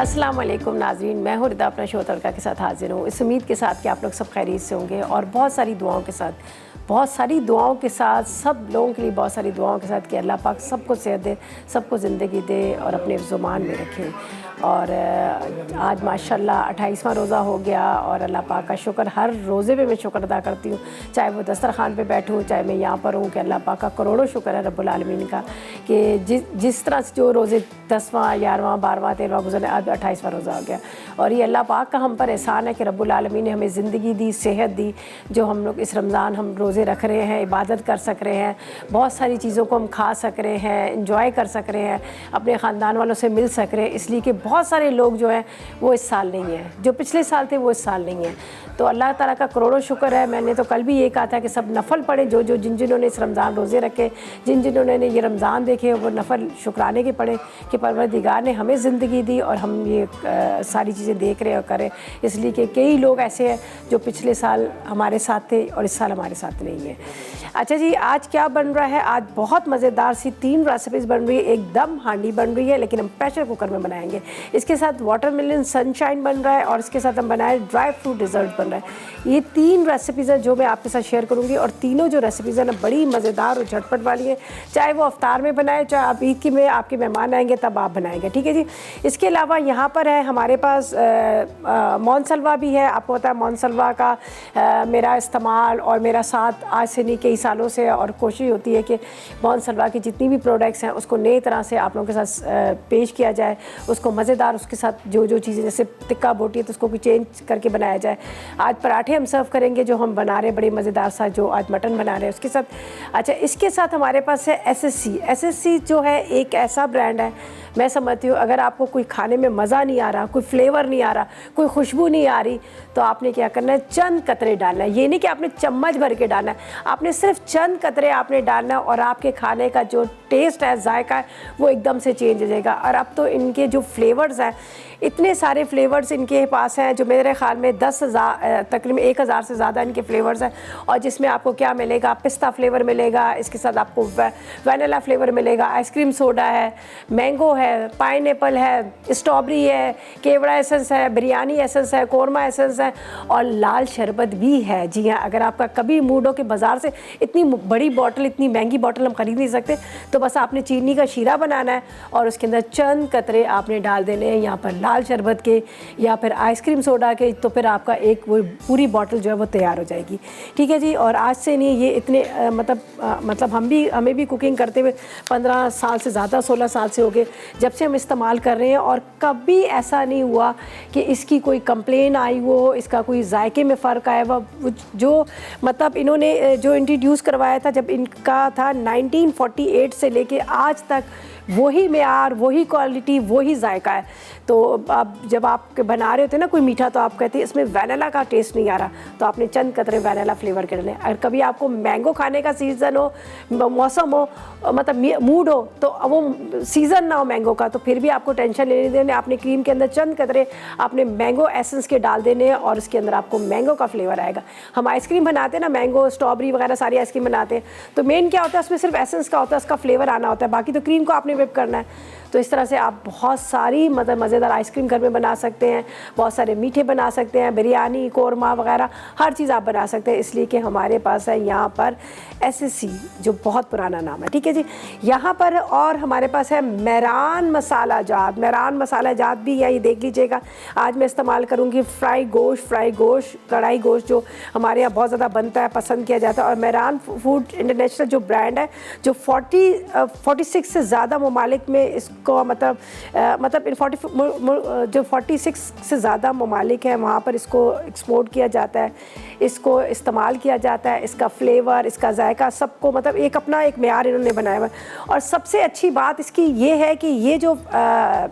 अस्सलाम वालेकुम नाज़रीन, मैं हूँ रिदा अपना शो तड़का के साथ हाजिर हूँ। इस उम्मीद के साथ कि आप लोग सब खैरियत से होंगे और बहुत सारी दुआओं के साथ सब लोगों के लिए बहुत सारी दुआओं के साथ कि अल्लाह पाक सबको सेहत दे, सबको ज़िंदगी दे और अपने ज़ुबान में रखे। और आज माशाल्लाह 28वां रोज़ा हो गया और अल्लाह पाक का शुक्र, हर रोज़े पे मैं शुक्र अदा करती हूँ, चाहे वो दस्तरखान पे बैठूँ, चाहे मैं यहाँ पर हूँ, कि अल्लाह पाक का करोड़ों शुक्र है रब्बुल आलमीन का कि जिस तरह से जो रोज़े 10वां 11वां 12वां 13वां गुजरे, आज 28वां रोज़ा हो गया। और ये अल्लाह पाक का हम पर एहसान है कि रब्बुल आलमीन ने हमें ज़िंदगी दी, सेहत दी, जो हम लोग इस रमज़ान हम रोज़े रख रहे हैं, इबादत कर सक रहे हैं, बहुत सारी चीज़ों को हम खा सक रहे हैं, इंजॉय कर सक रहे हैं, अपने ख़ानदान वालों से मिल सक रहे हैं, इसलिए कि बहुत सारे लोग जो हैं वो इस साल नहीं हैं, जो पिछले साल थे वो इस साल नहीं हैं। तो अल्लाह ताला का करोड़ों शुक्र है। मैंने तो कल भी ये कहा था कि सब नफल पढ़े, जिन्होंने इस रमज़ान रोज़े रखे, जिन्होंने ये रमज़ान देखे, वो नफल शुक्राने के पढ़े कि परवरदिगार ने हमें ज़िंदगी दी और हम ये सारी चीज़ें देख रहे और करें, इसलिए कि कई लोग ऐसे हैं जो पिछले साल हमारे साथ थे और इस साल हमारे साथ नहीं है। अच्छा जी, आज क्या बन रहा है? आज बहुत मज़ेदार सी 3 रेसिपीज़ बन रही है। एक दम हांडी बन रही है, लेकिन हम प्रेशर कुकर में बनाएंगे। इसके साथ वाटरमेलन सनशाइन बन रहा है और इसके साथ हम बनाए ड्राई फ्रूट डिज़र्ट बन रहा है। ये 3 रेसिपीज़ हैं जो मैं आपके साथ शेयर करूंगी और तीनों जो रेसिपीज़ हैं ना बड़ी मज़ेदार और झटपट वाली है। चाहे वो अफ्तार में बनाए, चाहे आप ईद की में आपके मेहमान आएंगे तब आप बनाएंगे, ठीक है जी। इसके अलावा यहाँ पर है हमारे पास मोनसलवा भी है। आपको पता है मोनसलवा का मेरा इस्तेमाल और मेरा साथ आज से नहीं कई सालों से, और कोशिश होती है कि मोनसलवा की जितनी भी प्रोडक्ट्स हैं उसको नई तरह से आप लोगों के साथ पेश किया जाए, उसको मज़ेदार, उसके साथ जो चीज़ें जैसे टिक्का बोटी है तो उसको भी चेंज करके बनाया जाए। आज पराठे हम सर्व करेंगे जो हम बना रहे हैं बड़े मज़ेदार सा, जो आज मटन बना रहे हैं उसके साथ। अच्छा, इसके साथ हमारे पास है एसएससी जो है एक ऐसा ब्रांड है, मैं समझती हूँ अगर आपको कोई खाने में मज़ा नहीं आ रहा, कोई फ्लेवर नहीं आ रहा, कोई खुशबू नहीं आ रही, तो आपने क्या करना है, चंद कतरे डालना है। ये नहीं कि आपने चम्मच भर के डालना है, आपने सिर्फ चंद कतरे आपने डालना है और आपके खाने का जो टेस्ट है, जायका है, वो एकदम से चेंज हो जाएगा। और अब तो इनके जो फ्लेवर्स हैं, इतने सारे फ्लेवर्स इनके पास हैं जो मेरे ख़्याल में 10,000 तकरीबन 1,000 से ज़्यादा इनके फ्लेवर्स हैं। और जिसमें आपको क्या मिलेगा, पिस्ता फ्लेवर मिलेगा, इसके साथ आपको वैनिला फ्लेवर मिलेगा, आइसक्रीम सोडा है, मैंगो है, पाइनएप्पल है, स्ट्रॉबेरी है, केवड़ा एसेंस है, बिरयानी एसेंस है, कोरमा एसेंस है और लाल शरबत भी है। जी हाँ, अगर आपका कभी मूड हो कि बाज़ार से इतनी बड़ी बॉटल, इतनी महंगी बॉटल हम ख़रीद नहीं सकते, तो बस आपने चीनी का शीरा बनाना है और उसके अंदर चंद कतरे आपने डाल देने हैं यहाँ पर लाल शरबत के या फिर आइसक्रीम सोडा के, तो फिर आपका एक वो पूरी बॉटल जो है वो तैयार हो जाएगी, ठीक है जी। और आज से नहीं, ये इतने मतलब हमें भी कुकिंग करते हुए 15 साल से ज़्यादा, 16 साल से हो गए जब से हम इस्तेमाल कर रहे हैं, और कभी ऐसा नहीं हुआ कि इसकी कोई कंप्लेन आई हो, इसका कोई जायके में फ़र्क आया हुआ। जो मतलब इन्होंने जो इंट्रोड्यूस करवाया था जब इनका था 1948 से लेके आज तक वही मेयार, वही क्वालिटी, वही जायका है। तो अब जब आप बना रहे होते हैं ना कोई मीठा, तो आप कहते हैं इसमें वैनिला का टेस्ट नहीं आ रहा, तो आपने चंद कतरे वैनिला फ्लेवर के डालें। अगर कभी आपको मैंगो खाने का सीज़न हो, मौसम हो, मतलब मूड हो, तो वो सीज़न ना हो मैंगो का, तो फिर भी आपको टेंशन लेने देने, आपने क्रीम के अंदर चंद कतरे आपने मैंगो एसेंस के डाल देने हैं और उसके अंदर आपको मैंगो का फ्लेवर आएगा। हम आइसक्रीम बनाते हैं ना, मैंगो, स्ट्रॉबेरी वगैरह सारी आइसक्रीम बनाते हैं, तो मेन क्या होता है उसमें सिर्फ एसेंस का होता है, उसका फ्लेवर आना होता है, बाकी तो क्रीम को आपने whip करना है। तो इस तरह से आप बहुत सारी मतलब मज़ेदार आइसक्रीम घर में बना सकते हैं, बहुत सारे मीठे बना सकते हैं, बिरयानी, कोरमा वगैरह हर चीज़ आप बना सकते हैं। इसलिए कि हमारे पास है यहाँ पर एसएससी जो बहुत पुराना नाम है, ठीक है जी। यहाँ पर और हमारे पास है मेहरान मसाला जात। मेहरान मसाला जात भी यही देख लीजिएगा। आज मैं इस्तेमाल करूँगी फ्राई गोश्त, कढ़ाई गोश्त जो हमारे यहाँ बहुत ज़्यादा बनता है, पसंद किया जाता है। और मेहरान फूड इंटरनेशनल जो ब्रांड है, जो 46 से ज़्यादा ममालिक में इसको मतलब इन 46 से ज़्यादा ममालिक हैं वहाँ पर इसको एक्सपोर्ट किया जाता है, इसको इस्तेमाल किया जाता है। इसका फ्लेवर, इसका जायका सबको मतलब एक अपना एक मेयार इन्होंने बनाया हुआ है। और सबसे अच्छी बात इसकी ये है कि ये जो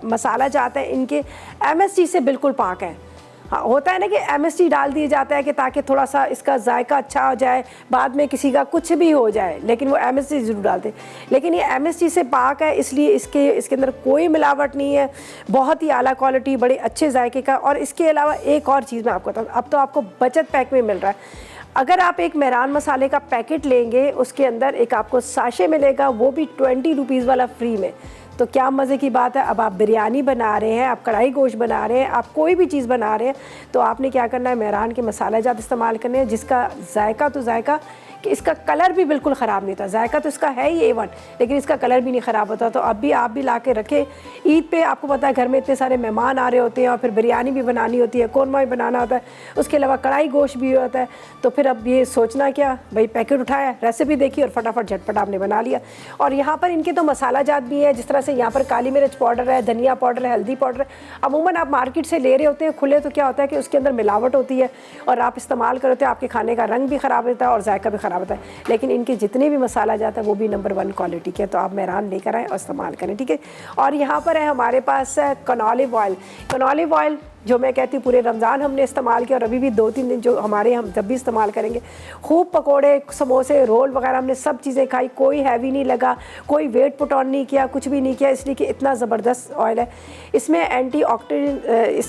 मसाला जाता है इनके MSG से बिल्कुल पाक है। हाँ, होता है ना कि MSG डाल दिया जाता है कि ताकि थोड़ा सा इसका जायका अच्छा हो जाए, बाद में किसी का कुछ भी हो जाए, लेकिन वो MSG ज़रूर डालते हैं। लेकिन ये MSG से पाक है, इसलिए इसके अंदर कोई मिलावट नहीं है, बहुत ही आला क्वालिटी, बड़े अच्छे जायके का। और इसके अलावा एक और चीज़ मैं आपको बताऊँ, अब तो आपको बचत पैक में मिल रहा है। अगर आप एक मेहरान मसाले का पैकेट लेंगे, उसके अंदर एक आपको साशे मिलेगा, वो भी 20 रुपीज़ वाला फ्री में। तो क्या मज़े की बात है। अब आप बिरयानी बना रहे हैं, आप कढ़ाई गोश्त बना रहे हैं, आप कोई भी चीज़ बना रहे हैं, तो आपने क्या करना है, मेहरान के मसाला जात इस्तेमाल करने हैं, जिसका जायका तो जायका कि इसका कलर भी बिल्कुल ख़राब नहीं था। जायका तो इसका है ही A1, लेकिन इसका कलर भी नहीं ख़राब होता। तो अब भी आप भी ला के रखें। ईद पे आपको पता है घर में इतने सारे मेहमान आ रहे होते हैं और फिर बिरयानी भी बनानी होती है, कौरमा भी बनाना होता है, उसके अलावा कढ़ाई गोश्त भी होता है। तो फिर अब ये सोचना क्या भाई, पैकेट उठाया, रेसिपी देखी और फटाफट झटपट आपने बना लिया। और यहाँ पर इनके तो मसाला जात भी है, जिस तरह से यहाँ पर काली मिर्च पाउडर है, धनिया पाउडर है, हल्दी पाउडर है। अमूमन आप मार्केट से ले रहे होते हैं खुले, तो क्या होता है कि उसके अंदर मिलावट होती है और आप इस्तेमाल करते हो, आपके खाने का रंग भी ख़राब होता है और जायका भी ख़राब होता है। लेकिन इनके जितने भी मसाला जाता है वो भी नंबर 1 क्वालिटी के, तो आप मेहरान लेकर आएँ और इस्तेमाल करें, ठीक है। और यहाँ पर है हमारे पास कनॉलिव ऑयल। कनॉलिव ऑयल जो मैं कहती हूँ पूरे रमज़ान हमने इस्तेमाल किया और अभी भी 2-3 दिन जो हमारे हम जब भी इस्तेमाल करेंगे, खूब पकोड़े, समोसे, रोल वगैरह हमने सब चीज़ें खाई, कोई हैवी नहीं लगा, कोई वेट पुट ऑन नहीं किया, कुछ भी नहीं किया, इसलिए कि इतना ज़बरदस्त ऑयल है। इसमें एंटी ऑक्सीडेंट,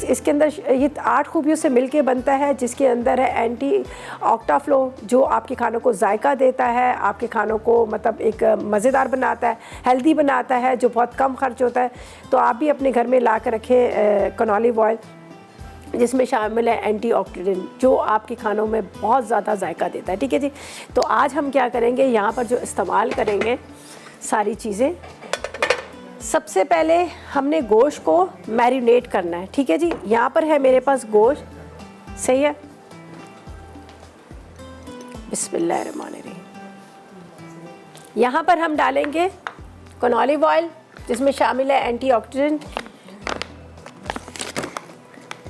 इसके अंदर ये 8 खूबियों से मिलके बनता है, जिसके अंदर है एंटी ऑक्टाफ्लो, जो आपके खानों को जायका देता है, आपके खानों को मतलब एक मज़ेदार बनाता है, हेल्दी बनाता है, जो बहुत कम खर्च होता है। तो आप भी अपने घर में ला कर रखें कनॉलिव ऑयल, जिसमें शामिल है एंटीऑक्सीडेंट, जो आपके खानों में बहुत ज़्यादा जायका देता है, ठीक है जी। तो आज हम क्या करेंगे, यहाँ पर जो इस्तेमाल करेंगे सारी चीज़ें, सबसे पहले हमने गोश्त को मैरिनेट करना है, ठीक है जी। यहाँ पर है मेरे पास गोश्त, सही है। बिस्मिल्लाहिर्रहमानिर्रहीम। यहाँ पर हम डालेंगे कनॉलिव ऑयल, जिसमें शामिल है एंटीऑक्सीडेंट।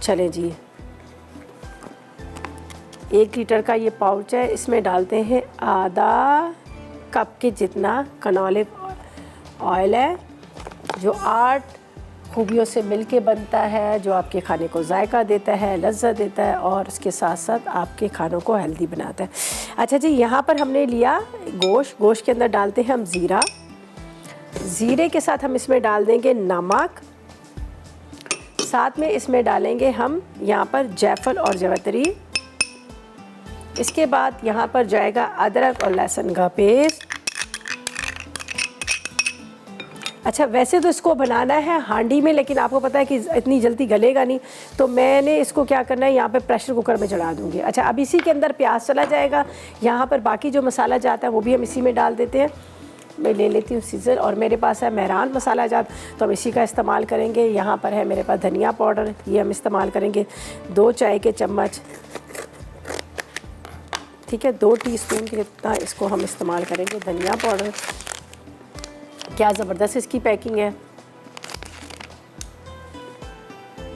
चलें जी, 1 लीटर का ये पाउच है, इसमें डालते हैं आधा कप के जितना कनॉलिव ऑयल है, जो 8 खूबियों से मिलके बनता है, जो आपके खाने को जायका देता है, लज्जत देता है और उसके साथ साथ आपके खानों को हेल्दी बनाता है। अच्छा जी, यहाँ पर हमने लिया गोश्त, गोश्त के अंदर डालते हैं हम ज़ीरा, ज़ीरे के साथ हम इसमें डाल देंगे नमक, साथ में इसमें डालेंगे हम यहाँ पर जायफल और जवैत्री। इसके बाद यहाँ पर जाएगा अदरक और लहसुन का पेस्ट। अच्छा, वैसे तो इसको बनाना है हांडी में, लेकिन आपको पता है कि इतनी जल्दी गलेगा नहीं, तो मैंने इसको क्या करना है, यहाँ पे प्रेशर कुकर में चढ़ा दूँगी। अच्छा, अब इसी के अंदर प्याज चला जाएगा, यहाँ पर बाकी जो मसाला जाता है वो भी हम इसी में डाल देते हैं। मैं ले लेती हूँ सीज़र, और मेरे पास है मेहरान मसाला जात, तो हम इसी का इस्तेमाल करेंगे। यहाँ पर है मेरे पास धनिया पाउडर, ये हम इस्तेमाल करेंगे 2 चाय के चम्मच, ठीक है, 2 टीस्पून के जितना इसको हम इस्तेमाल करेंगे धनिया पाउडर। क्या ज़बरदस्त इसकी पैकिंग है,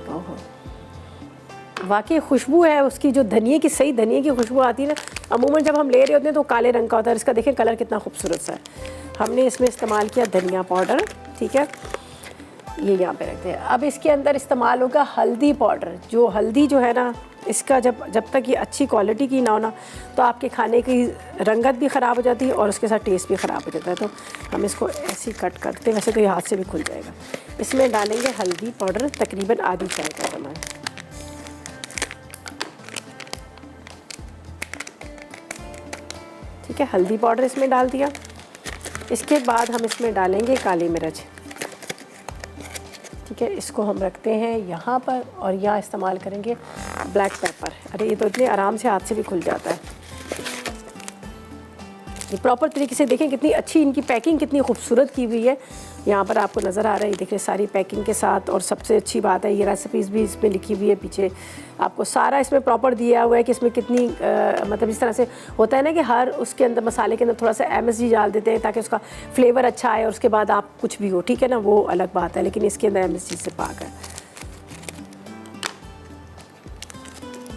ओहो, वाकई खुशबू है उसकी, जो धनिए की, सही धनिए की खुशबू आती है ना। अमूमन जब हम ले रहे होते हैं तो काले रंग का होता है, इसका देखें कलर कितना खूबसूरत सा है। हमने इसमें इस्तेमाल किया धनिया पाउडर, ठीक है, ये यहाँ पे रखते हैं। अब इसके अंदर इस्तेमाल होगा हल्दी पाउडर। जो हल्दी जो है ना, इसका जब तक ये अच्छी क्वालिटी की ना हो ना, तो आपके खाने की रंगत भी ख़राब हो जाती है और उसके साथ टेस्ट भी ख़राब हो जाता है। तो हम इसको ऐसे ही कट करते हैं, वैसे तो ये हाथ से भी खुल जाएगा। इसमें डालेंगे हल्दी पाउडर, तकरीबन आधी चाय का चम्मच, ठीक है, हल्दी पाउडर इसमें डाल दिया। इसके बाद हम इसमें डालेंगे काली मिर्च, ठीक है, इसको हम रखते हैं यहाँ पर, और यहाँ इस्तेमाल करेंगे ब्लैक पेपर। अरे ये तो इतने आराम से हाथ से भी खुल जाता है। ये प्रॉपर तरीके से देखें कितनी अच्छी इनकी पैकिंग, कितनी खूबसूरत की हुई है। यहाँ पर आपको नज़र आ रहा है, देखिए सारी पैकिंग के साथ। और सबसे अच्छी बात है, ये रेसिपीज़ भी इसमें लिखी हुई है, पीछे आपको सारा इसमें प्रॉपर दिया हुआ है कि इसमें कितनी मतलब इस तरह से होता है ना कि हर उसके अंदर मसाले के अंदर थोड़ा सा MSG डाल देते हैं ताकि उसका फ्लेवर अच्छा आए, और उसके बाद आप कुछ भी हो, ठीक है ना, वो अलग बात है, लेकिन इसके अंदर MSG से पाक है।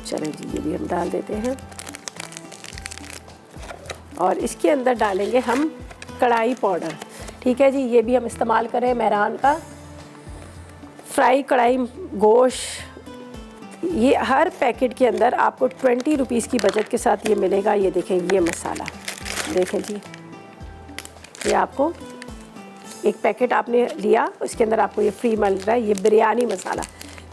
चलें जी, ये भी हम डाल देते हैं। और इसके अंदर डालेंगे हम कढ़ाई पाउडर, ठीक है जी, ये भी हम इस्तेमाल करें मेहरान का फ्राई कढ़ाई गोश्त। ये हर पैकेट के अंदर आपको 20 रुपीज़ की बचत के साथ ये मिलेगा। ये देखें, ये मसाला देखें जी, ये आपको एक पैकेट आपने लिया, उसके अंदर आपको ये फ्री मिल रहा है। ये बिरयानी मसाला,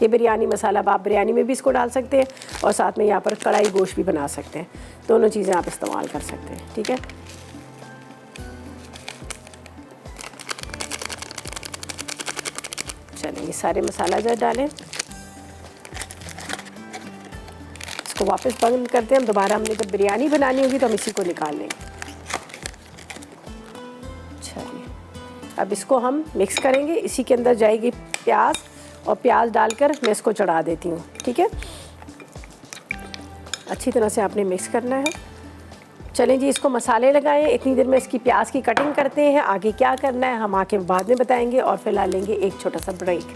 ये बिरयानी मसाला, आप बिरयानी में भी इसको डाल सकते हैं और साथ में यहाँ पर कढ़ाई गोश्त भी बना सकते हैं, दोनों चीज़ें आप इस्तेमाल कर सकते हैं, ठीक है। सारे मसाला ज़रा डालें, इसको वापस बंद करते हैं। हम दोबारा हमने जब बिरयानी बनानी होगी तो हम इसी को निकाल लेंगे। चलिए अब इसको हम मिक्स करेंगे। इसी के अंदर जाएगी प्याज और प्याज डालकर मैं इसको चढ़ा देती हूँ। ठीक है, अच्छी तरह से आपने मिक्स करना है। चलें जी, इसको मसाले लगाएं। इतनी देर में इसकी प्याज की कटिंग करते हैं। आगे क्या करना है हम आके बाद में बताएंगे और फिलहाल लेंगे एक छोटा सा ब्रेक।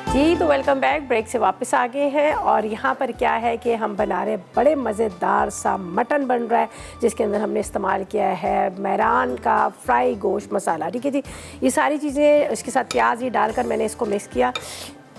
जी तो वेलकम बैक। ब्रेक से वापस आ गए हैं और यहाँ पर क्या है कि हम बना रहे बड़े मज़ेदार सा मटन बन रहा है, जिसके अंदर हमने इस्तेमाल किया है मेहरान का फ्राई गोश्त मसाला। ठीक है जी, ये सारी चीज़ें इसके साथ प्याज ही डालकर मैंने इसको मिक्स किया।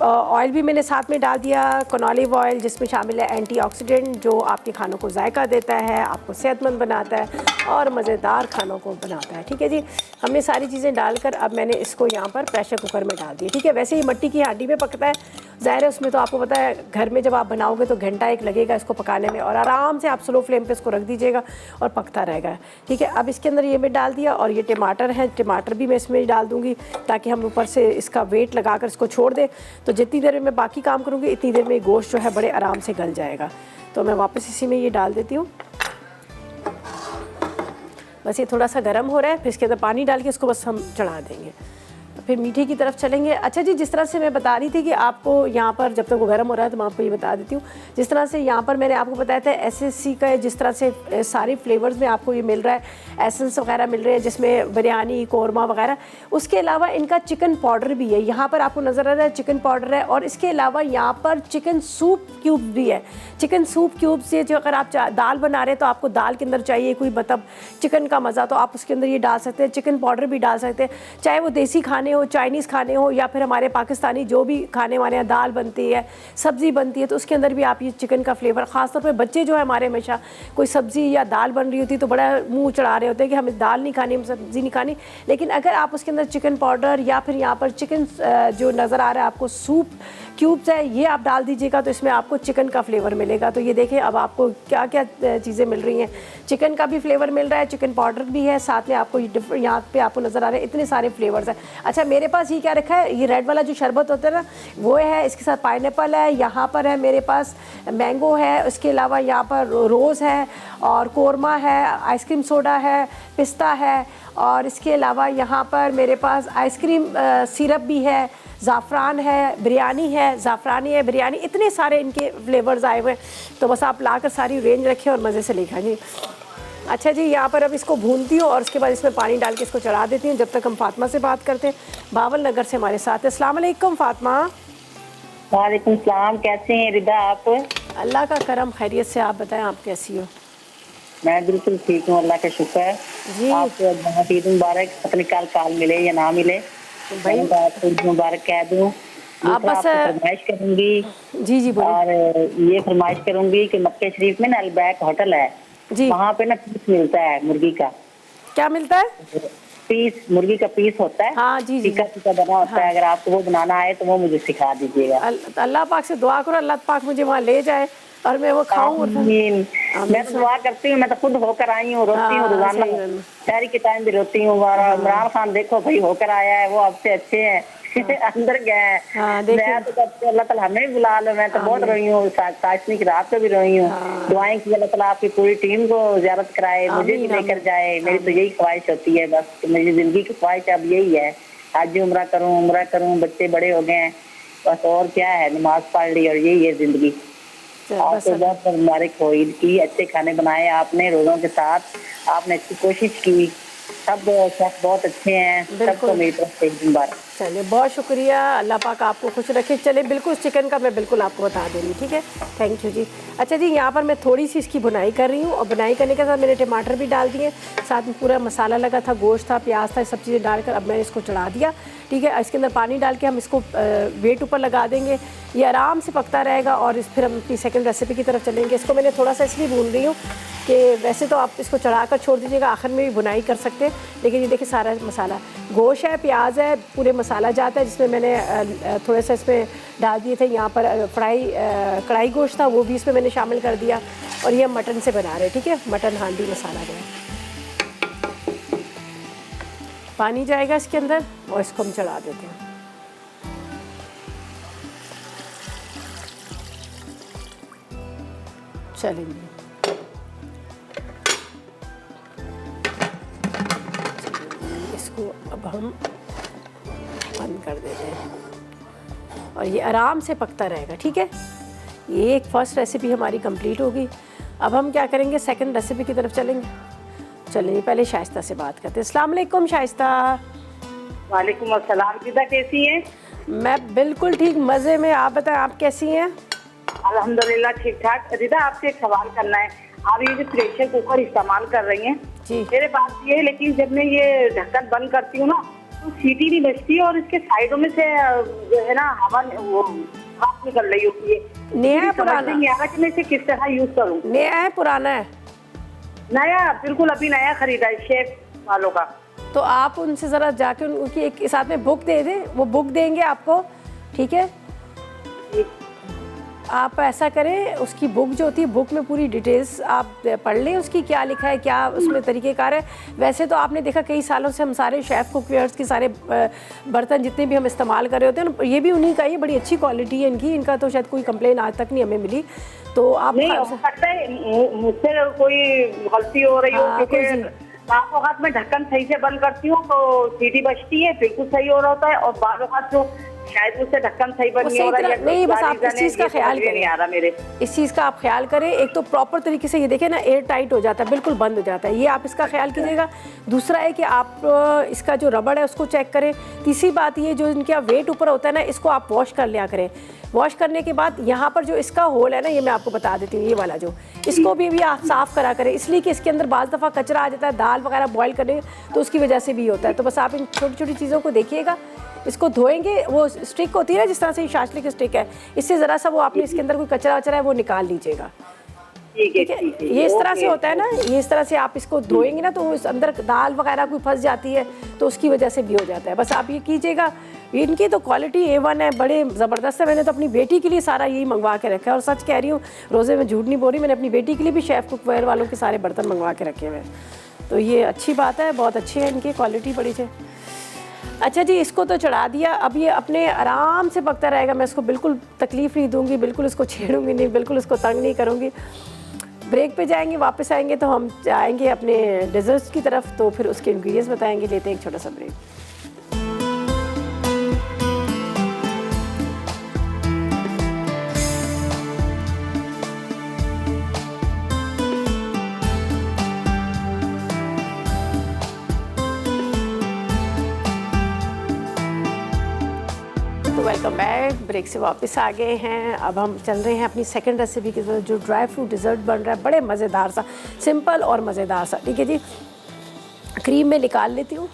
ऑयल भी मैंने साथ में डाल दिया, कनोलिव ऑयल, जिसमें शामिल है एंटीऑक्सीडेंट, जो आपके खानों को जायका देता है, आपको सेहतमंद बनाता है और मज़ेदार खानों को बनाता है। ठीक है जी, हमने सारी चीज़ें डालकर अब मैंने इसको यहाँ पर प्रेशर कुकर में डाल दिया। ठीक है, वैसे ही मिट्टी की हांडी में पकता है, ज़ाहिर है उसमें तो आपको पता है घर में जब आप बनाओगे तो घंटा एक लगेगा इसको पकाने में, और आराम से आप स्लो फ्लेम पे इसको रख दीजिएगा और पकता रहेगा। ठीक है, अब इसके अंदर ये मैं डाल दिया और ये टमाटर है, टमाटर भी मैं इसमें डाल दूँगी ताकि हम ऊपर से इसका वेट लगा कर इसको छोड़ दें। तो जितनी देर में मैं बाकी काम करूँगी इतनी देर में गोश्त जो है बड़े आराम से गल जाएगा। तो मैं वापस इसी में ये डाल देती हूँ। बस ये थोड़ा सा गर्म हो रहा है, फिर इसके अंदर पानी डाल के इसको बस हम चढ़ा देंगे, फिर मीठे की तरफ चलेंगे। अच्छा जी, जिस तरह से मैं बता रही थी कि आपको यहाँ पर जब तक वो गर्म हो रहा है तो मैं आपको ये बता देती हूँ, जिस तरह से यहाँ पर मैंने आपको बताया था एसएससी का जिस तरह से सारे फ्लेवर्स में आपको ये मिल रहा है, एसेंस वगैरह मिल रहे हैं जिसमें बिरयानी कौरमा वगैरह, उसके अलावा इनका चिकन पाउडर भी है। यहाँ पर आपको नज़र आ रहा है चिकन पाउडर है, और इसके अलावा यहाँ पर चिकन सूप क्यूब भी है। चिकन सूप क्यूब से जो अगर आप दाल बना रहे हैं तो आपको दाल के अंदर चाहिए कोई मतलब चिकन का मज़ा, तो आप उसके अंदर ये डाल सकते हैं। चिकन पाउडर भी डाल सकते हैं, चाहे वो देसी खाने हो, चाइनीज़ खाने हो, या फिर हमारे पाकिस्तानी जो भी खाने हमारे यहाँ दाल बनती है, सब्ज़ी बनती है, तो उसके अंदर भी आप ये चिकन का फ्लेवर, ख़ासतौर पे बच्चे जो है हमारे हमेशा कोई सब्ज़ी या दाल बन रही होती तो बड़ा मुंह चढ़ा रहे होते हैं कि हमें दाल नहीं खानी, हम सब्ज़ी नहीं खानी। लेकिन अगर आप उसके अंदर चिकन पाउडर या फिर यहाँ पर चिकन जो नज़र आ रहा है आपको सूप क्यूब्स है, ये आप डाल दीजिएगा तो इसमें आपको चिकन का फ्लेवर मिलेगा। तो ये देखें अब आपको क्या क्या चीज़ें मिल रही हैं, चिकन का भी फ्लेवर मिल रहा है, चिकन पाउडर भी है, साथ में आपको यहाँ पे आपको नज़र आ रहे हैं इतने सारे फ्लेवर्स हैं। अच्छा, मेरे पास ये क्या रखा है, ये रेड वाला जो शरबत होता है ना वो है, इसके साथ पाइनएप्पल है, यहाँ पर है मेरे पास मैंगो है, उसके अलावा यहाँ पर रोज़ है और कौरमा है, आइसक्रीम सोडा है, पिस्ता है, और इसके अलावा यहाँ पर मेरे पास आइसक्रीम सिरप भी है, ज़ाफ़रान है, बिरयानी है, ज़ाफ़रानी है, बिरयानी, इतने सारे इनके फ्लेवर्स आए हुए हैं। तो बस आप लाकर सारी रेंज रखें और मज़े से ले खाइए। अच्छा जी, यहाँ पर अब इसको भूनती हूँ और उसके बाद इसमें पानी डाल के इसको चढ़ा देती हूँ। जब तक हम फातिमा से बात करते हैं, बावल नगर से हमारे साथ है। अस्सलाम वालेकुम फातिमा। वालेकुम सलाम, कैसे हैं रिदा आप? अल्लाह का करम, खैरियत से। आप बताएं आप कैसी हो? मैं बिल्कुल ठीक हूँ, अल्लाह का शुक्र है जी। आपको बहुत ईद मुबारक। अपने काल मिले या ना मिले भाई आपको ईद मुबारक कह दूँ। आप बस फरमाइश करूँगी जी जी बोलिए। और ये फरमाइश करूँगी कि मक्के शरीफ में ना अलबैक होटल है जी, वहाँ पे ना पीस मिलता है मुर्गी का। क्या मिलता है? पीस, मुर्गी का पीस होता है। हाँ जी जी, टीका बना होता है। अगर आपको वो बनाना आए तो वो मुझे सिखा दीजिएगा। अल्लाह पाक से दुआ करो, अल्लाह पाक मुझे वहाँ ले जाए और मैं वो खाऊं। मैं तो दुआ करती हूँ, मैं तो खुद होकर आई हूँ, रोती हूँ रोजाना, शहरी के टाइम भी रोती हूँ। इमरान खान देखो भाई होकर आया है, वो आपसे अच्छे हैं अंदर गए हैं। मैं तो कहती अल्लाह ताला हमें भी बुला लो। मैं तो बहुत रोई हूँ, साशनी की रात को भी रोई हूँ। दुआएं की अल्लाह ताला आपकी पूरी टीम को ज़ियारत कराए, मुझे भी लेकर जाए। मेरी तो यही ख्वाहिश होती है, बस मेरी जिंदगी की ख्वाहिश अब यही है, आज उम्रा करूँ। बच्चे बड़े हो गए हैं, बस और क्या है, नमाज पढ़ ली और यही है जिंदगी। आपको बहुत मुबारक हो ईद की। अच्छे खाने बनाए आपने रोज़ों के साथ, आपने अच्छी कोशिश की। सब शेफ बहुत अच्छे हैं, सबको मेरी तरफ से एक बार। चलिए बहुत शुक्रिया, अल्लाह पाक आपको खुश रखे। चलिए बिल्कुल चिकन का मैं बिल्कुल आपको बता दूँगी, ठीक है, थैंक यू जी। अच्छा जी, यहाँ पर मैं थोड़ी सी इसकी बुनाई कर रही हूँ और बुनाई करने के साथ मैंने टमाटर भी डाल दिए, साथ में पूरा मसाला लगा था, गोश्त था, प्याज था, सब चीज़ें डालकर अब मैंने इसको चढ़ा दिया, ठीक है। इसके अंदर पानी डाल के हम इसको वेट ऊपर लगा देंगे, ये आराम से पकता रहेगा और फिर हम अपनी सेकंड रेसिपी की तरफ चलेंगे। इसको मैंने थोड़ा सा इसलिए भून रही हूँ कि वैसे तो आप इसको चढ़ाकर छोड़ दीजिएगा, आखिर में भी बुनाई कर सकते हैं, लेकिन ये देखिए सारा मसाला, गोश्त है, प्याज है, पूरे मसाला जाता है, जिसमें मैंने थोड़ा सा इसमें डाल दिए थे यहाँ पर कढ़ाई गोश्त था, वो भी इसमें मैंने शामिल कर दिया। और ये हम मटन से बना रहे हैं, ठीक है, मटन हांडी मसाला जो है। पानी जाएगा इसके अंदर और इसको हम चढ़ा देते हैं। चलेंगे, इसको अब हम बंद कर देते हैं और ये आराम से पकता रहेगा, ठीक है। ये एक फर्स्ट रेसिपी हमारी कंप्लीट होगी। अब हम क्या करेंगे, सेकंड रेसिपी की तरफ चलेंगे। चलिए पहले शाइस्ता से बात करते हैं। अस्सलाम वालेकुम शाइस्ता। वालेकुम अस्सलाम, किदा कैसी हैं? मैं बिल्कुल ठीक, मज़े में। आप बताएं, आप कैसी हैं? अल्हम्दुलिल्लाह ठीक ठाक। रिदा, आपसे एक सवाल करना है। आप ये जो प्रेशर कुकर इस्तेमाल कर रही हैं जी, मेरे पास ये है, लेकिन जब मैं ये ढक्कन बंद करती हूँ ना तो सीटी नहीं बजती और इसके साइडों में से जो है ना हवा वो भाप निकल रही होती है। नया है पुराना? नहीं आ रहा कि मैं इसे किस तरह यूज करूँ। नया है पुराना है? नया, बिल्कुल अभी नया खरीदा है शेफ वालों का। तो आप उनसे ज़रा जाके उनकी एक साथ में बुक दे दें, वो बुक देंगे आपको, ठीक है। आप ऐसा करें, उसकी बुक जो होती है, बुक में पूरी डिटेल्स आप पढ़ लें, उसकी क्या लिखा है, क्या उसमें तरीक़ेकार है। वैसे तो आपने देखा कई सालों से हम सारे शेफ़ कुकवेयर्स के सारे बर्तन जितने भी हम इस्तेमाल कर रहे होते हैं, ये भी उन्हीं का ही, बड़ी अच्छी क्वालिटी है इनकी, इनका तो शायद कोई कंप्लेन आज तक नहीं हमें मिली। तो आप नहीं, हो सकता है मुझसे कोई गलती हो रही हो, क्योंकि बार वक्त में ढक्कन सही से बंद करती हूँ तो सीटी बजती है, बिल्कुल सही हो रहा होता है, और बार वक्त जो शायद मुझसे ढक्कन सही बंद नहीं हो रहा है। नहीं, बस आप इस चीज़ का ख्याल करें, नहीं आ रहा मेरे, इस चीज़ का आप ख्याल करें। एक तो प्रॉपर तरीके से ये देखें ना, एयर टाइट हो जाता है, बिल्कुल बंद हो जाता है, ये आप इसका ख्याल कीजिएगा। दूसरा है कि आप इसका जो रबड़ है उसको चेक करें। तीसरी बात ये, जो इनका वेट ऊपर होता है ना, इसको आप वॉश कर लिया करें। वॉश करने के बाद यहाँ पर जो इसका होल है ना, ये मैं आपको बता देती हूँ, ये वाला जो, इसको भी आप साफ़ करा करें, इसलिए कि इसके अंदर बाज़ दफ़ा कचरा आ जाता है, दाल वगैरह बॉयल करने, तो उसकी वजह से भी होता है। तो बस आप इन छोटी छोटी चीज़ों को देखिएगा। इसको धोएंगे, वो स्टिक होती है ना, जिस तरह से शाशले की स्टिक है, इससे ज़रा सा वो आपने इसके अंदर कोई कचरा वचरा है वो निकाल लीजिएगा, ठीक है। ये इस तरह से होता है ना, ये इस तरह से आप इसको धोएंगे ना, तो इस अंदर दाल वगैरह कोई फंस जाती है, तो उसकी वजह से भी हो जाता है। बस आप ये कीजिएगा। इनकी तो क्वालिटी A1 है, बड़े ज़बरदस्त है। मैंने तो अपनी बेटी के लिए सारा यही मंगवा के रखा है, और सच कह रही हूँ, रोज़े में झूठ नहीं बोल रही, मैंने अपनी बेटी के लिए भी शेफ़ कुकवेयर वालों के सारे बर्तन मंगवा के रखे हुए हैं। तो ये अच्छी बात है, बहुत अच्छी है इनकी क्वालिटी, बड़ी है। अच्छा जी, इसको तो चढ़ा दिया, अब ये अपने आराम से पकता रहेगा। मैं इसको बिल्कुल तकलीफ़ नहीं दूंगी, बिल्कुल इसको छेड़ूंगी नहीं, बिल्कुल इसको तंग नहीं करूंगी। ब्रेक पे जाएंगे, वापस आएंगे तो हम जाएंगे अपने डेजर्ट्स की तरफ, तो फिर उसके इंग्रेडिएंट्स बताएंगे। लेते हैं एक छोटा सा ब्रेक। वेलकम बैक, ब्रेक से वापस आ गए हैं। अब हम चल रहे हैं अपनी सेकंड रेसिपी की तरफ, जो ड्राई फ्रूट डिज़र्ट बन रहा है, बड़े मज़ेदार सा, सिंपल और मज़ेदार सा, ठीक है जी। क्रीम में निकाल लेती हूँ।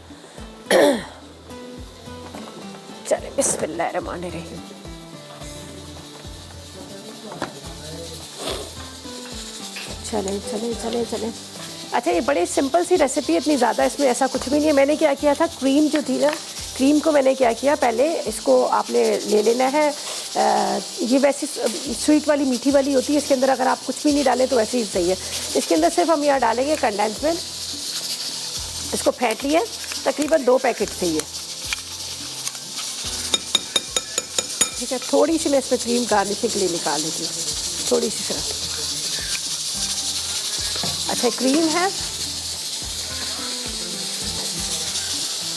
चले, बिस्मिल्लाहिर्रहमानिर्रहीम। चले चले चले चले। अच्छा, ये बड़ी सिंपल सी रेसिपी, इतनी ज़्यादा इसमें ऐसा कुछ भी नहीं है। मैंने क्या किया था, क्रीम जो थी ना, क्रीम को मैंने क्या किया, पहले इसको आपने ले लेना है। ये वैसे स्वीट वाली, मीठी वाली होती है, इसके अंदर अगर आप कुछ भी नहीं डालें तो वैसे ही सही है। इसके अंदर सिर्फ हम यहाँ डालेंगे कंडेंस मिल्क। इसको फेंट लिया, तकरीबन 2 पैकेट थे ये, ठीक है। थोड़ी सी मैं इसमें क्रीम गार्निशिंग के लिए निकाल लेती हूँ, थोड़ी सी सिर्फ। अच्छा, क्रीम है।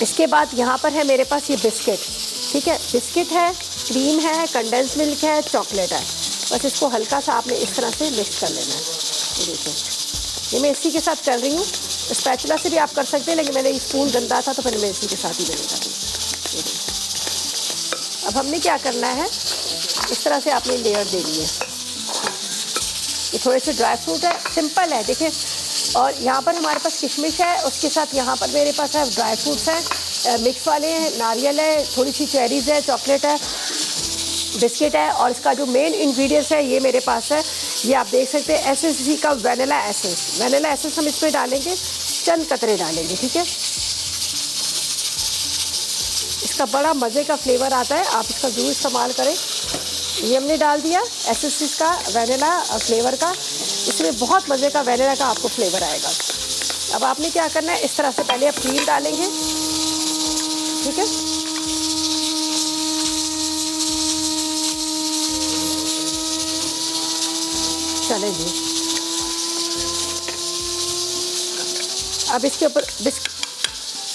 इसके बाद यहाँ पर है मेरे पास ये बिस्किट, ठीक है। बिस्किट है, क्रीम है, कंडेंस मिल्क है, चॉकलेट है। बस इसको हल्का सा आपने इस तरह से मिक्स कर लेना है। ये देखिए, ये मैं इसी के साथ कर रही हूँ। स्पैचुला से भी आप कर सकते हैं, लेकिन मैंने स्पून गंदा था तो फिर मैं इसी के साथ ही मैंने कर दी। अब हमने क्या करना है, इस तरह से आपने लेयर देनी है। ये थोड़े से ड्राई फ्रूट है, सिंपल है देखिए। और यहाँ पर हमारे पास किशमिश है, उसके साथ यहाँ पर मेरे पास है ड्राई फ्रूट्स हैं, मिक्स वाले हैं, नारियल है, थोड़ी सी चेरीज़ है, चॉकलेट है, बिस्किट है, और इसका जो मेन इंग्रेडिएंट्स है ये मेरे पास है। ये आप देख सकते हैं एसएससी का वैनिला एसेंस। वैनिला एसेंस हम इसमें डालेंगे, चंद कतरे डालेंगे, ठीक है। इसका बड़ा मज़े का फ्लेवर आता है, आप इसका ज़रूर इस्तेमाल करें। ये हमने डाल दिया एसएससी का वैनिला फ्लेवर का, इसमें बहुत मज़े का वैनिला का आपको फ्लेवर आएगा। अब आपने क्या करना है, इस तरह से पहले आप क्रीम डालेंगे, ठीक है। चले जी, अब इसके ऊपर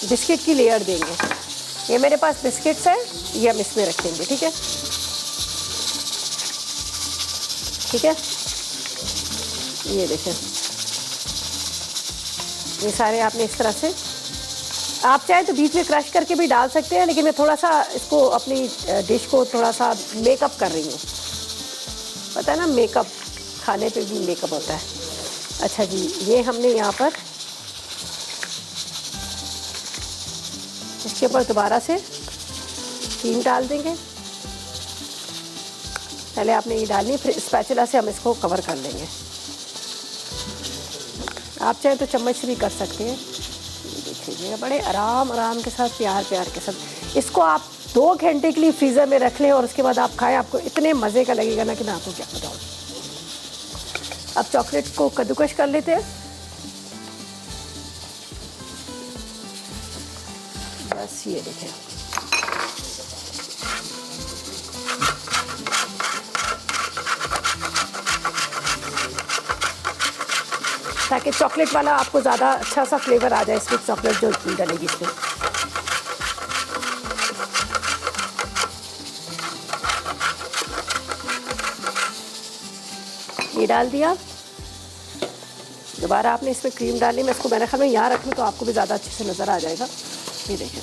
बिस्किट की लेयर देंगे। ये मेरे पास बिस्किट्स हैं, ये हम इसमें रख देंगे, ठीक है, ठीक है। ये देखें, ये सारे आपने इस तरह से, आप चाहें तो बीच में क्रश करके भी डाल सकते हैं, लेकिन मैं थोड़ा सा इसको अपनी डिश को थोड़ा सा मेकअप कर रही हूँ। पता है ना, मेकअप, खाने पे भी मेकअप होता है। अच्छा जी, ये हमने यहाँ पर इसके ऊपर दोबारा से क्रीम डाल देंगे। पहले आपने ये डालनी, फिर स्पैचुला से हम इसको कवर कर लेंगे। आप चाहे तो चम्मच से भी कर सकते हैं। देखिए बड़े आराम के साथ, प्यार के साथ इसको आप 2 घंटे के लिए फ्रीज़र में रख लें और उसके बाद आप खाएं, आपको इतने मज़े का लगेगा ना कि मैं आपको क्या बताऊँ। अब चॉकलेट को कद्दूकश कर लेते हैं। बस ये देखें, ताकि चॉकलेट वाला आपको ज़्यादा अच्छा सा फ्लेवर आ जाए इसमें, चॉकलेट जो डलेगी इसमें। ये डाल दिया, दोबारा आपने इसमें क्रीम डाली। मैं इसको मेरे ख्याल में यहाँ रख लूँ तो आपको भी ज़्यादा अच्छे से नज़र आ जाएगा। ये देखें,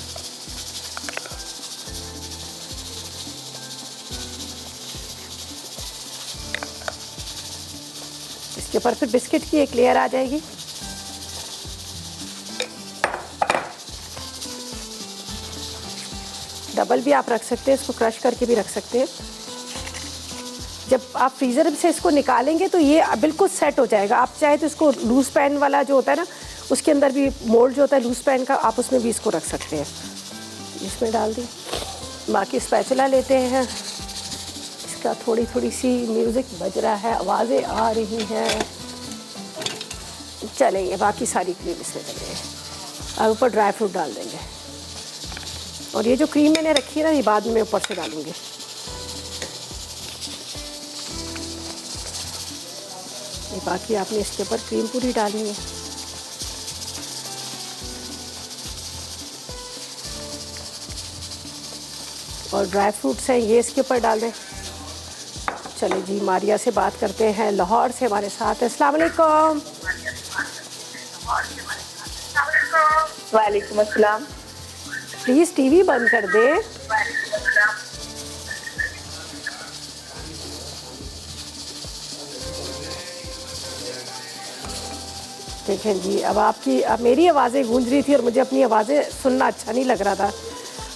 इसके ऊपर फिर बिस्किट की एक लेयर आ जाएगी। डबल भी आप रख सकते हैं, इसको क्रश करके भी रख सकते हैं। जब आप फ्रीज़र से इसको निकालेंगे तो ये बिल्कुल सेट हो जाएगा। आप चाहे तो इसको लूज़ पैन वाला जो होता है ना, उसके अंदर भी मोल्ड जो होता है लूज़ पैन का, आप उसमें भी इसको रख सकते हैं। इसमें डाल दी, बाकी स्पैचुला लेते हैं। इसका थोड़ी सी म्यूज़िक बज रहा है, आवाज़ें आ रही हैं। चलेंगे, बाकी सारी क्रीम इसमें डालेंगे और ऊपर ड्राई फ्रूट डाल देंगे। और ये जो क्रीम मैंने रखी है ना, ये बाद में मैं ऊपर से डालूँगी। ये बाकी आपने इसके ऊपर क्रीम पूरी डालनी है। और ड्राई फ्रूट्स हैं, ये इसके ऊपर डाल दें। चलिए जी, मारिया से बात करते हैं, लाहौर से हमारे साथ है। अस्सलाम वालेकुम। वालेकुम अस्सलाम। प्लीज़ टीवी बंद कर दे। देखें जी, अब मेरी आवाज़ें गूंज रही थी और मुझे अपनी आवाज़ें सुनना अच्छा नहीं लग रहा था,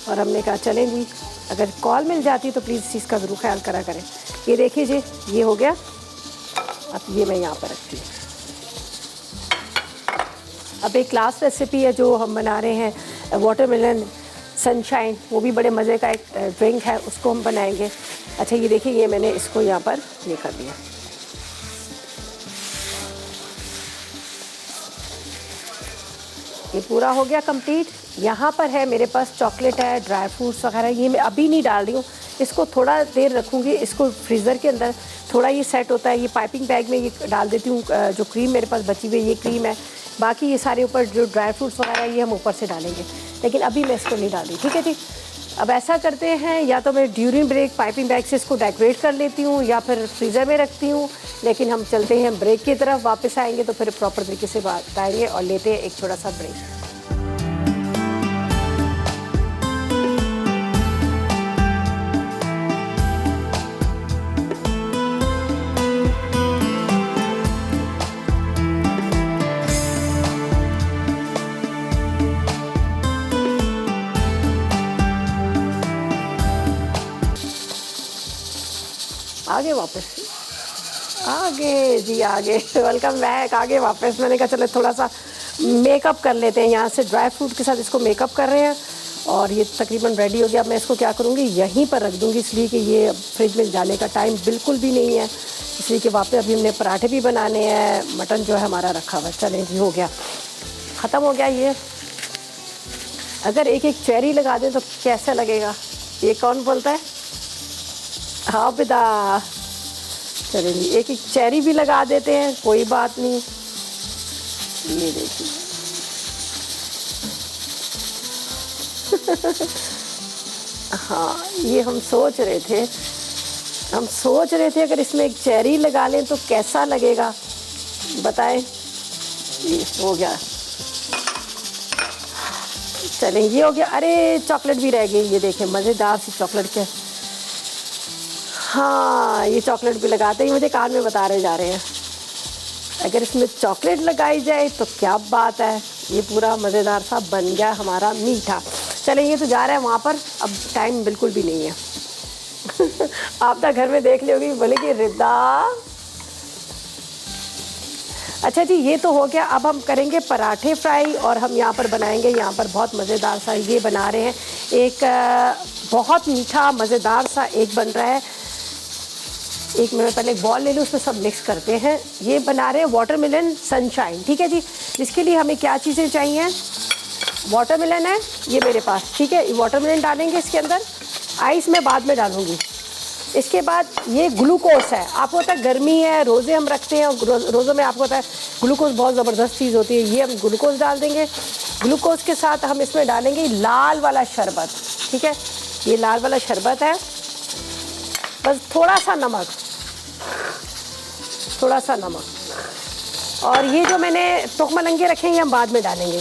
और हमने कहा चलें जी, अगर कॉल मिल जाती तो प्लीज़ इस चीज़ का ज़रूर ख्याल करा करें। ये देखिए जी, ये हो गया। अब ये मैं यहाँ पर रखती हूँ। अब एक लास्ट रेसिपी है जो हम बना रहे हैं, वाटरमेलन सनशाइन। वो भी बड़े मज़े का एक ड्रिंक है, उसको हम बनाएंगे। अच्छा ये देखिए, ये मैंने इसको यहाँ पर ये कर दिया। ये पूरा हो गया कंप्लीट। यहाँ पर है मेरे पास चॉकलेट है, ड्राई फ्रूट्स वगैरह, ये मैं अभी नहीं डाल रही हूँ, इसको थोड़ा देर रखूँगी। इसको फ्रीज़र के अंदर थोड़ा ये सेट होता है। ये पाइपिंग बैग में ये डाल देती हूँ। जो क्रीम मेरे पास बची हुई ये क्रीम है, बाकी ये सारे ऊपर जो ड्राई फ्रूट्स वगैरह ये हम ऊपर से डालेंगे, लेकिन अभी मैं इसको नहीं डाली। ठीक है जी, अब ऐसा करते हैं, या तो मैं ड्यूरिंग ब्रेक पाइपिंग बैग से इसको डेकोरेट कर लेती हूँ या फिर फ्रीज़र में रखती हूँ, लेकिन हम चलते हैं ब्रेक की तरफ। वापस आएंगे तो फिर प्रॉपर तरीके से बताएंगे और लेते हैं एक थोड़ा सा ब्रेक। आगे वापस, आगे जी आगे, वेलकम बैक। आगे वापस मैंने कहा चलो थोड़ा सा मेकअप कर लेते हैं। यहाँ से ड्राई फ्रूट के साथ इसको मेकअप कर रहे हैं और ये तकरीबन रेडी हो गया। अब मैं इसको क्या करूँगी, यहीं पर रख दूँगी, इसलिए कि ये फ्रिज में जाने का टाइम बिल्कुल भी नहीं है, इसलिए कि वापस अभी हमने पराठे भी बनाने हैं। मटन जो है हमारा रखा हुआ है। चलें जी, हो गया, ख़त्म हो गया ये। अगर एक एक चेरी लगा दें तो कैसा लगेगा, ये कौन बोलता है? हाँ बेटा, चलिए जी एक एक चेरी भी लगा देते हैं, कोई बात नहीं। ये देखिए हाँ, ये हम सोच रहे थे अगर इसमें एक चेरी लगा लें तो कैसा लगेगा, बताएं। ये हो गया, चलें ये हो गया। अरे चॉकलेट भी रह गई, ये देखें मज़ेदार सी चॉकलेट के, हाँ ये चॉकलेट भी लगाते ही मुझे कान में बता रहे जा रहे हैं। अगर इसमें चॉकलेट लगाई जाए तो क्या बात है, ये पूरा मज़ेदार सा बन गया हमारा मीठा। चलें ये तो जा रहा है वहाँ पर, अब टाइम बिल्कुल भी नहीं है। आप तो घर में देख ली होगी, बोलेगी रिदा। अच्छा जी, ये तो हो गया। अब हम करेंगे पराठे फ्राई और हम यहाँ पर बनाएंगे, यहाँ पर बहुत मज़ेदार सा ये बना रहे हैं, एक बहुत मीठा मज़ेदार सा एक बन रहा है। एक मिनट पहले एक बॉल ले लूँ, उसमें सब मिक्स करते हैं। ये बना रहे हैं वाटरमेलन सनशाइन, ठीक है जी। जिसके लिए हमें क्या चीज़ें चाहिए, वाटरमेलन है ये मेरे पास, ठीक है। वाटरमेलन डालेंगे इसके अंदर, आइस मैं बाद में डालूँगी। इसके बाद ये ग्लूकोज है, आपको पता है गर्मी है, रोज़े हम रखते हैं और रोज़ों में आपको पता है ग्लूकोज बहुत ज़बरदस्त चीज़ होती है। ये हम ग्लूकोज डाल देंगे। ग्लूकोज के साथ हम इसमें डालेंगे लाल वाला शरबत, ठीक है। ये लाल वाला शरबत है, बस थोड़ा सा नमक, और ये जो मैंने तोखमलंगे रखे हैं ये हम बाद में डालेंगे।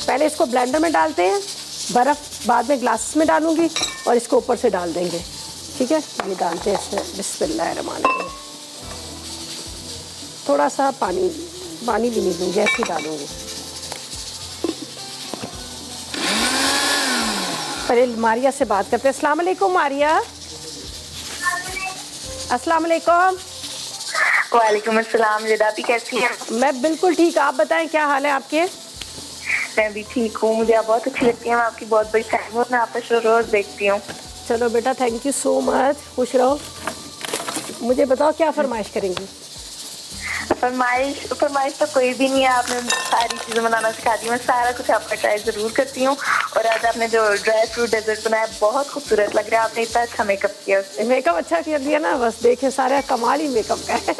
पहले इसको ब्लेंडर में डालते हैं, बर्फ़ बाद में ग्लास में डालूंगी और इसको ऊपर से डाल देंगे, ठीक है। ये डालते हैं इसमें, बिस्मिल्लाहिर्रहमानिर्रहीम। थोड़ा सा पानी भी नहीं दूँगी, ऐसे ही डालूँगी। पहले मारिया से बात करते हैं। अस्सलाम वालेकुम मारिया। अस्सलाम वालेकुम। वालेकुम अस्सलाम। रिदा कैसी हैं? मैं बिल्कुल ठीक, आप बताएं क्या हाल है आपके? मैं भी ठीक हूँ, मुझे आप बहुत अच्छी लगती हैं, मैं आपकी बहुत बड़ी फैन हूँ, मैं आपका शो रोज देखती हूँ। चलो बेटा, थैंक यू सो मच, खुश रहो। मुझे बताओ क्या फरमाइश करेंगी? फरमाइश तो कोई भी नहीं है, आपने सारी चीज़ें बनाना सिखा दी, मैं सारा कुछ आपका ट्राई ज़रूर करती हूँ। और आज आपने जो ड्राई फ्रूट डेजर्ट बनाया बहुत खूबसूरत लग रहा है, आपने इतना अच्छा मेकअप किया उससे। मेकअप अच्छा कर दिया ना, बस देखे सारा कमाल ही मेकअप का है।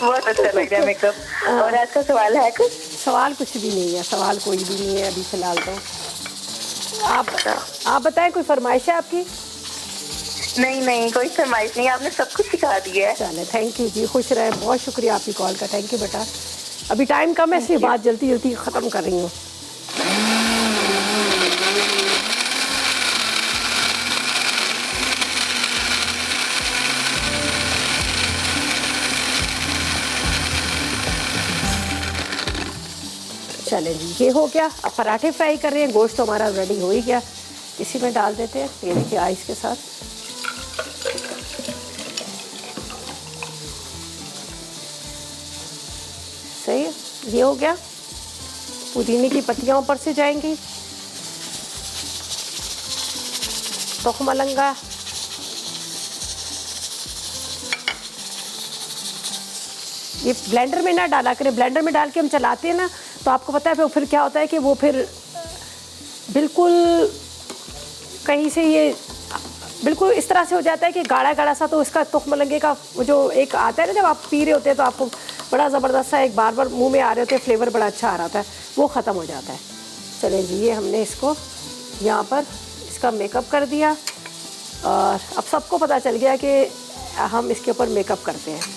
बहुत अच्छा लग रहा है मेकअप। और आज का सवाल है कुछ? सवाल कुछ भी नहीं है, सवाल कोई भी नहीं है अभी फिलहाल तो। आप बताएं, कोई फरमाइश है आपकी? नहीं, कोई फरमाइश नहीं, आपने सब कुछ सिखा दिया है। चले, थैंक यू जी, खुश रहे, बहुत शुक्रिया आपकी कॉल का, थैंक यू बेटा। अभी टाइम कम है, इसलिए बात जल्दी ख़त्म कर रही हूँ। चले जी, ये हो गया। अब पराठे फ्राई कर रहे हैं, गोश्त तो हमारा रेडी हो ही गया, इसी में डाल देते हैं। ये देखिए आइस के साथ, सही है, ये हो गया। पुदीने की पत्तियां ऊपर से जाएंगी, तोखमलंगा, ये ब्लेंडर में ना डाला करें, ब्लेंडर में डाल के हम चलाते हैं ना तो आपको पता है फिर क्या होता है कि वो फिर बिल्कुल कहीं से ये बिल्कुल इस तरह से हो जाता है कि गाढ़ा गाढ़ा सा। तो इसका तोखमलंगे का वो जो एक आता है ना, जब आप पी रहे होते हैं तो आपको बड़ा ज़बरदस्त सा एक बार बार मुंह में आ रहे होते हैं, फ्लेवर बड़ा अच्छा आ रहा होता है, वो ख़त्म हो जाता है। चलें जी, ये हमने इसको यहाँ पर इसका मेकअप कर दिया और अब सबको पता चल गया कि हम इसके ऊपर मेकअप करते हैं।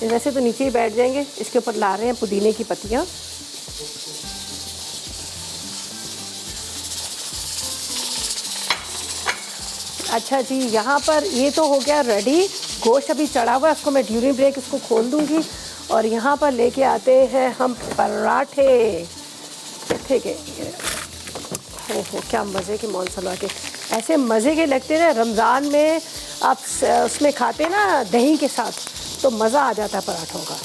वैसे तो नीचे ही बैठ जाएंगे, इसके ऊपर ला रहे हैं पुदीने की पत्तियाँ। अच्छा जी, यहाँ पर ये तो हो गया रेडी, गोश्त अभी चढ़ा हुआ है, उसको मैं ड्यूरिंग ब्रेक इसको खोल दूँगी। और यहाँ पर लेके आते हैं हम पराठे। ठीक है, हो क्या मज़े के मौसम के, ऐसे मज़े के लगते हैं ना रमज़ान में। आप उसमें खाते ना दही के साथ तो मज़ा आ जाता है पराठों का।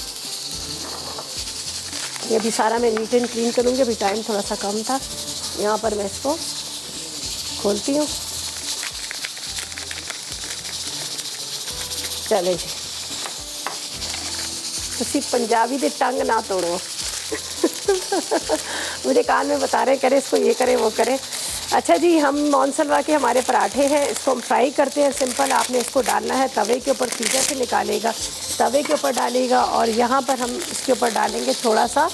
ये अभी सारा मैं नीट एंड क्लीन करूँगी, अभी टाइम थोड़ा सा कम था। यहाँ पर मैं इसको खोलती हूँ। चले जी, तुसी पंजाबी दे टंग ना तोड़ो। मुझे कान में बता रहे करे इसको ये करे वो करे। अच्छा जी, हम मौनसलवा के हमारे पराठे हैं, इसको हम फ्राई करते हैं। सिंपल आपने इसको डालना है तवे के ऊपर, सीधा से निकालेगा, तवे के ऊपर डालेगा और यहाँ पर हम इसके ऊपर डालेंगे थोड़ा सा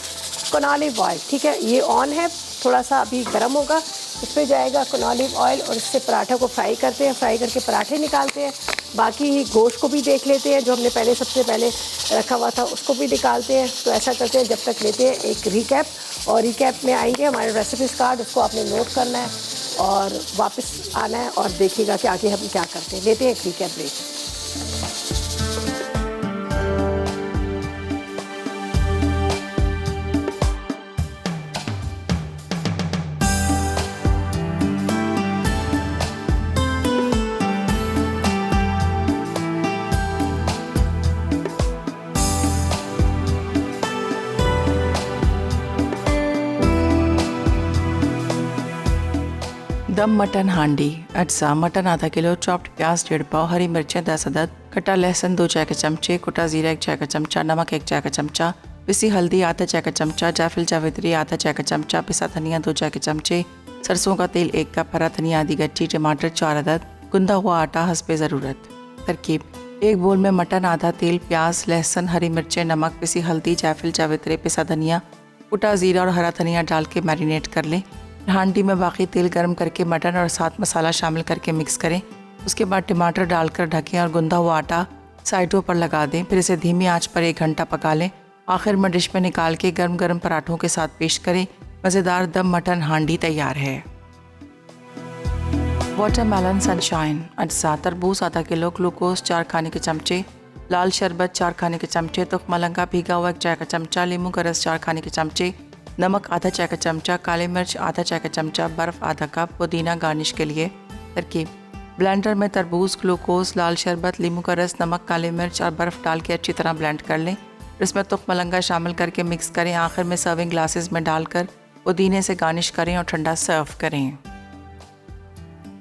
कनॉलिव ऑयल। ठीक है, ये ऑन है, थोड़ा सा अभी गर्म होगा, इस पर जाएगा कनॉलिव ऑयल और इससे पराठे को फ्राई करते हैं। फ्राई करके पराठे निकालते हैं। बाकी गोश्त को भी देख लेते हैं, जो हमने पहले सबसे पहले रखा हुआ था उसको भी निकालते हैं। तो ऐसा करते हैं, जब तक लेते हैं एक रिकैप, और रिकैप में आएंगे हमारे रेसिपीज़ कार्ड, उसको आपने नोट करना है और वापस आना है और देखिएगा कि आगे हम क्या करते हैं। लेते हैं एक रिकैप ब्रेक। दम मटन हांडी अज्जा मटन आधा किलो, चॉप्ड प्याज 1.5 पाव, हरी मिर्चें 10 अदद, कटा लहसुन 2 चाय के चमचे, कुटा जीरा 1 चाय का चमचा, नमक 1 चाय का चमचा, पिसी हल्दी आधा चाय का चमचा, जायफल जावित्री आधा चाय का चमचा, पिसा धनिया 2 चाय के चमचे, सरसों का तेल 1 कप, हरा धनिया आधी गट्टी, टमाटर 4 अदद, गुंदा हुआ आटा हस्बे ज़रूरत। तरकीब: एक बोल में मटन, आधा तेल, प्याज, लहसुन, हरी मिर्चें, नमक, पिसी हल्दी, जायफल जावित्री, पिसा धनिया, कुटा जीरा और हरा धनिया डाल के मैरिनेट कर लें। हांडी में बाकी तेल गर्म करके मटन और साथ मसाला शामिल करके मिक्स करें। उसके बाद टमाटर डालकर ढकें और गुंदा हुआ आटा साइडों पर लगा दें। फिर इसे धीमी आंच पर 1 घंटा पका लें। आखिर में डिश में निकाल के गर्म गर्म पराठों के साथ पेश करें। मज़ेदार दम मटन हांडी तैयार है। वाटरमेलन सनशाइन अज्जा: तरबूज आधा किलो, ग्लूकोज 4 खाने के चमचे, लाल शरबत 4 खाने के चमचे, तुख मलंगा भीगा हुआ 1 चाय का चमचा, नींबू का रस 4 खाने के चमचे, नमक आधा चाय का चमचा, काली मिर्च आधा चाय का चमचा, बर्फ़ आधा कप, पुदीना गार्निश के लिए। तरकीब: ब्लेंडर में तरबूज, ग्लूकोज, लाल शरबत, नींबू का रस, नमक, काली मिर्च और बर्फ़ डाल के अच्छी तरह ब्लेंड कर लें। इसमें तुख मलंगा शामिल करके मिक्स करें। आखिर में सर्विंग ग्लासेस में डालकर पुदीने से गार्निश करें और ठंडा सर्व करें।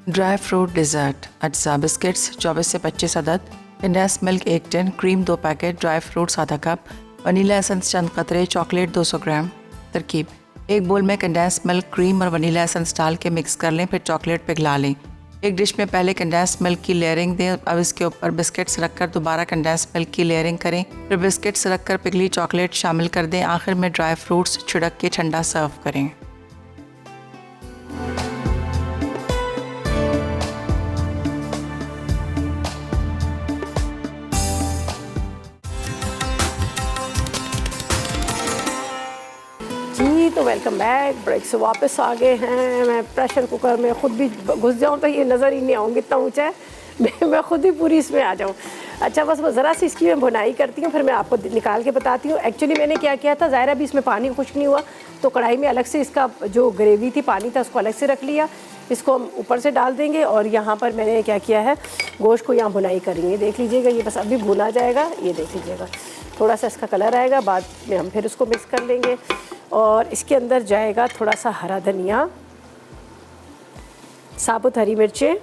ड्राई फ्रूट डिज़र्ट अज्जा: बिस्किट्स 24 से 25 अदद, condense milk 1 tin, cream 2 packet, dry fruits आधा कप, वनीला एसेंस चंद कतरे, चॉकलेट 200 ग्राम। तरकीब: एक बोल में कंडेंस मिल्क, क्रीम और वनीला एसेंस डाल के मिक्स कर लें। फिर चॉकलेट पिघला लें। एक डिश में पहले कंडेंस मिल्क की लेयरिंग दें। अब इसके ऊपर बिस्किट्स रखकर दोबारा कंडेंस मिल्क की लेयरिंग करें। फिर बिस्किट्स रखकर पिघली चॉकलेट शामिल कर दें। आखिर में ड्राई फ्रूट्स छिड़क के ठंडा सर्व करें। तो वेलकम बैक। ब्रेक से वापस आ गए हैं। मैं प्रेशर कुकर में ख़ुद भी घुस जाऊं तो ये नज़र ही नहीं आऊँगी, इतना ऊंचा है। मैं ख़ुद ही पूरी इसमें आ जाऊं। अच्छा, बस ज़रा सी इसकी मैं भुनाई करती हूँ, फिर मैं आपको निकाल के बताती हूँ। एक्चुअली मैंने क्या किया था, ज़ाहिर भी इसमें पानी खुश्क नहीं हुआ, तो कढ़ाई में अलग से इसका जो ग्रेवी थी, पानी था, उसको अलग से रख लिया। इसको हम ऊपर से डाल देंगे और यहाँ पर मैंने क्या किया है, गोश्त को यहाँ भुनाई करेंगे। देख लीजिएगा, ये बस अभी भुना जाएगा। ये देख लीजिएगा, थोड़ा सा इसका कलर आएगा, बाद में हम फिर उसको मिक्स कर लेंगे। और इसके अंदर जाएगा थोड़ा सा हरा धनिया, साबुत हरी मिर्चें,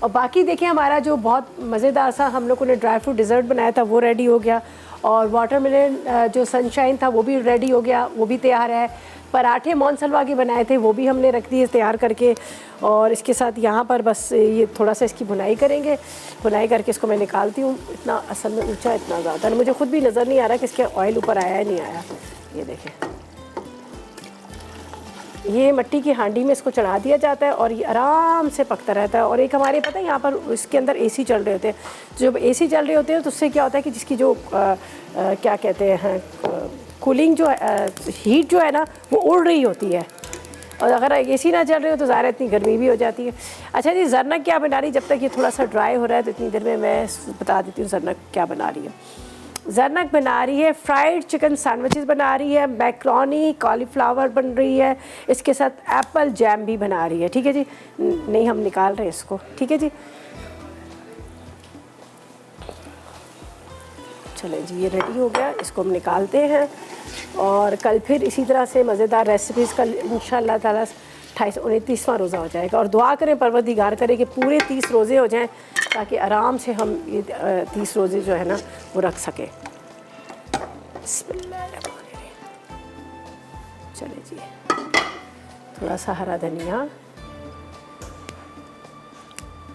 और बाकी देखिए हमारा जो बहुत मज़ेदार सा हम लोगों ने ड्राई फ्रूट डिज़र्ट बनाया था वो रेडी हो गया। और वाटरमेलन जो सनशाइन था वो भी रेडी हो गया, वो भी तैयार है। पराठे मौनसलवा के बनाए थे वो भी हमने रख दिए तैयार करके। और इसके साथ यहाँ पर बस ये थोड़ा सा इसकी भुनाई करेंगे। भुनाई करके इसको मैं निकालती हूँ। इतना असल में ऊंचा इतना ज़्यादा मुझे खुद भी नज़र नहीं आ रहा कि इसके ऑयल ऊपर आया है नहीं आया। ये देखें, ये मिट्टी की हांडी में इसको चढ़ा दिया जाता है और ये आराम से पकता रहता है। और एक हमारे पता है यहाँ पर इसके अंदर एसी चल रहे होते हैं। जब एसी चल रहे होते हैं तो उससे क्या होता है कि जिसकी जो क्या कहते हैं कूलिंग जो हीट जो है ना वो उड़ रही होती है, और अगर एसी ना चल रही हो तो ज़ाहिर इतनी गर्मी भी हो जाती है। अच्छा जी, जरनक क्या बना रही, जब तक ये थोड़ा सा ड्राई हो रहा है तो इतनी देर में मैं बता देती हूँ जरनक क्या बना रही है। जरनक बना रही है फ्राइड चिकन सैंडविचेस बना रही है, मैक्रोनी कॉलीफ्लावर बन रही है, इसके साथ एप्पल जैम भी बना रही है। ठीक है जी, नहीं हम निकाल रहे हैं इसको। ठीक है जी, चले जी ये रेडी हो गया, इसको हम निकालते हैं। और कल फिर इसी तरह से मज़ेदार रेसिपीज़, कल इंशाअल्लाह ताला 29वां रोज़ा हो जाएगा। और दुआ करें परवरदिगार करे कि पूरे 30 रोज़े हो जाएं ताकि आराम से हम ये 30 रोज़े जो है ना वो रख सकें। बिस्मिल्लाहिर्रहमानिर्रहीम। चले जी, थोड़ा सा हरा धनिया,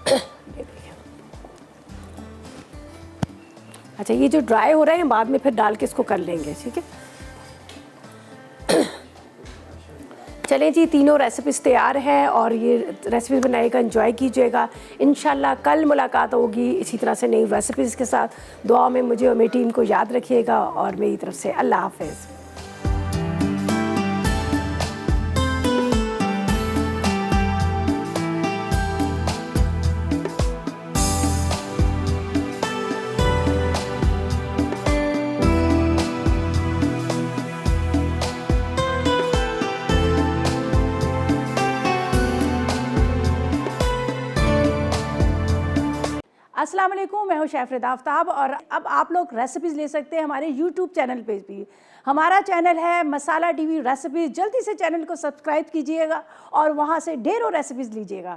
ये देखिए। अच्छा, ये जो ड्राई हो रहा है बाद में फिर डाल के इसको कर लेंगे। ठीक है, चलें जी, तीनों रेसिपीज़ तैयार हैं और ये रेसिपीज़ बनाएगा, एंजॉय कीजिएगा। इंशाल्लाह कल मुलाकात होगी इसी तरह से नई रेसिपीज़ के साथ। दुआ में मुझे और मेरी टीम को याद रखिएगा और मेरी तरफ से अल्लाह हाफ़िज़। अस्सलाम वालेकुम, मैं हूं शेफ़ रिदा आफ्ताब और अब आप लोग रेसिपीज़ ले सकते हैं हमारे यूट्यूब चैनल पे भी। हमारा चैनल है मसाला टीवी रेसिपीज़। जल्दी से चैनल को सब्सक्राइब कीजिएगा और वहां से ढेरों रेसिपीज़ लीजिएगा।